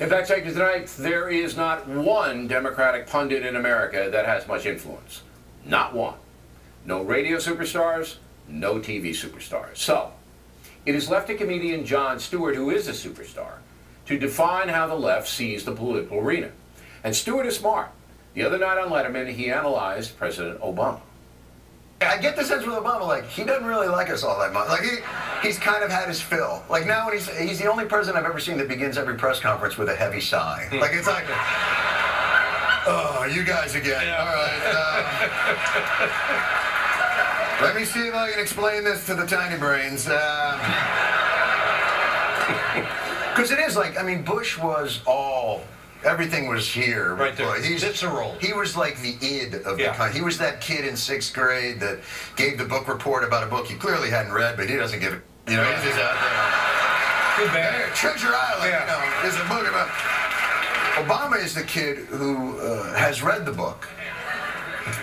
In fact, check tonight, there is not one Democratic pundit in America that has much influence. Not one. No radio superstars, no TV superstars. So, it is left to comedian Jon Stewart, who is a superstar, to define how the left sees the political arena. And Stewart is smart. The other night on Letterman, he analyzed President Obama. I get the sense with Obama, like, he doesn't really like us all that much. Like, he's kind of had his fill. Like, now when he's the only president I've ever seen that begins every press conference with a heavy sigh. Like, it's like, oh, you guys again. Yeah. All right. Let me see if I can explain this to the tiny brains. Because it is like, I mean, Bush was all... Everything was here. Right there. It's a roll. He was like the id of the country. He was that kid in 6th grade that gave the book report about a book he clearly hadn't read, but he doesn't give it. You know, he's just out there. Too bad. Treasure Island, you know, there's a book about... Obama is the kid who has read the book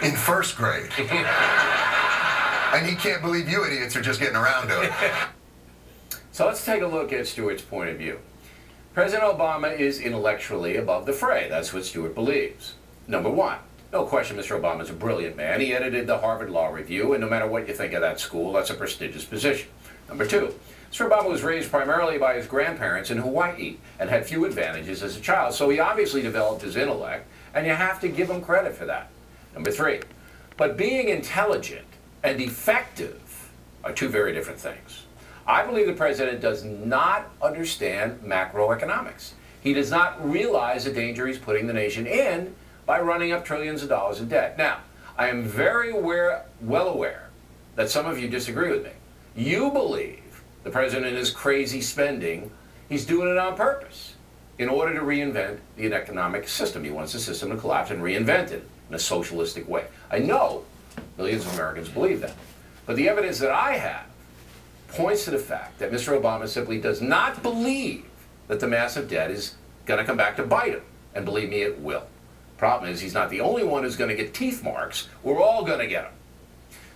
in 1st grade. And he can't believe you idiots are just getting around to it. So let's take a look at Stewart's point of view. President Obama is intellectually above the fray. That's what Stewart believes. Number one, no question Mr. Obama is a brilliant man. He edited the Harvard Law Review, and no matter what you think of that school, that's a prestigious position. Number two, Mr. Obama was raised primarily by his grandparents in Hawaii and had few advantages as a child, so he obviously developed his intellect, and you have to give him credit for that. Number three, but being intelligent and effective are two very different things. I believe the president does not understand macroeconomics. He does not realize the danger he's putting the nation in by running up trillions of dollars in debt. Now, I am very well aware that some of you disagree with me. You believe the president is crazy spending. He's doing it on purpose in order to reinvent the economic system. He wants the system to collapse and reinvent it in a socialistic way. I know millions of Americans believe that. But the evidence that I have points to the fact that Mr. Obama simply does not believe that the massive debt is going to come back to bite him. And believe me, it will. Problem is, he's not the only one who's going to get teeth marks. We're all going to get them.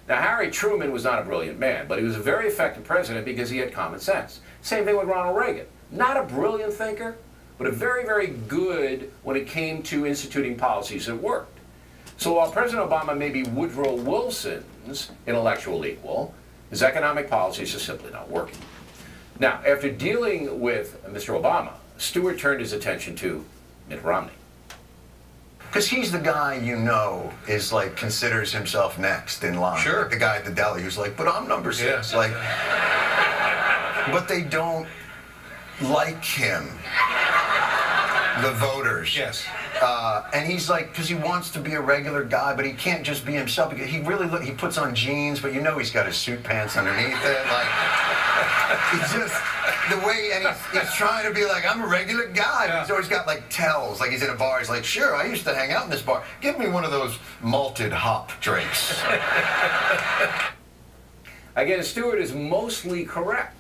Now, Harry Truman was not a brilliant man, but he was a very effective president because he had common sense. Same thing with Ronald Reagan. Not a brilliant thinker, but a very, very good when it came to instituting policies that worked. So while President Obama may be Woodrow Wilson's intellectual equal, his economic policies are simply not working. Now, after dealing with Mr. Obama, Stewart turned his attention to Mitt Romney. Because he's the guy you know is like, considers himself next in line. Sure. Like the guy at the deli who's like, but I'm number 6. Like, but they don't like him. The voters. Yes. And he's like, because he wants to be a regular guy, but he can't just be himself. He really he puts on jeans, but you know he's got his suit pants underneath it. Like, it's just the way, and he's trying to be like, I'm a regular guy. Yeah. He's always got like tells, like he's in a bar. He's like, sure, I used to hang out in this bar. Give me one of those malted hop drinks. Again, Stewart is mostly correct.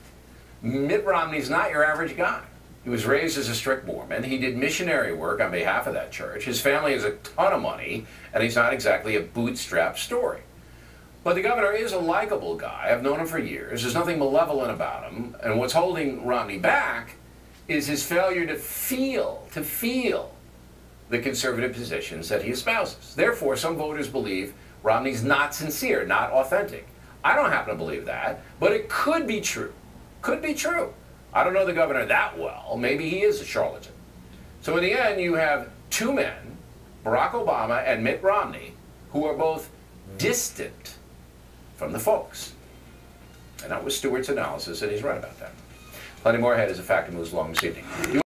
Mitt Romney's not your average guy. He was raised as a strict Mormon. He did missionary work on behalf of that church. His family has a ton of money, and he's not exactly a bootstrap story. But the governor is a likable guy. I've known him for years. There's nothing malevolent about him. And what's holding Romney back is his failure to feel the conservative positions that he espouses. Therefore, some voters believe Romney's not sincere, not authentic. I don't happen to believe that, but it could be true. Could be true. I don't know the governor that well. Maybe he is a charlatan. So in the end, you have two men, Barack Obama and Mitt Romney, who are both distant from the folks. And that was Stewart's analysis, and he's right about that. Plenty more ahead as a factor moves along this evening.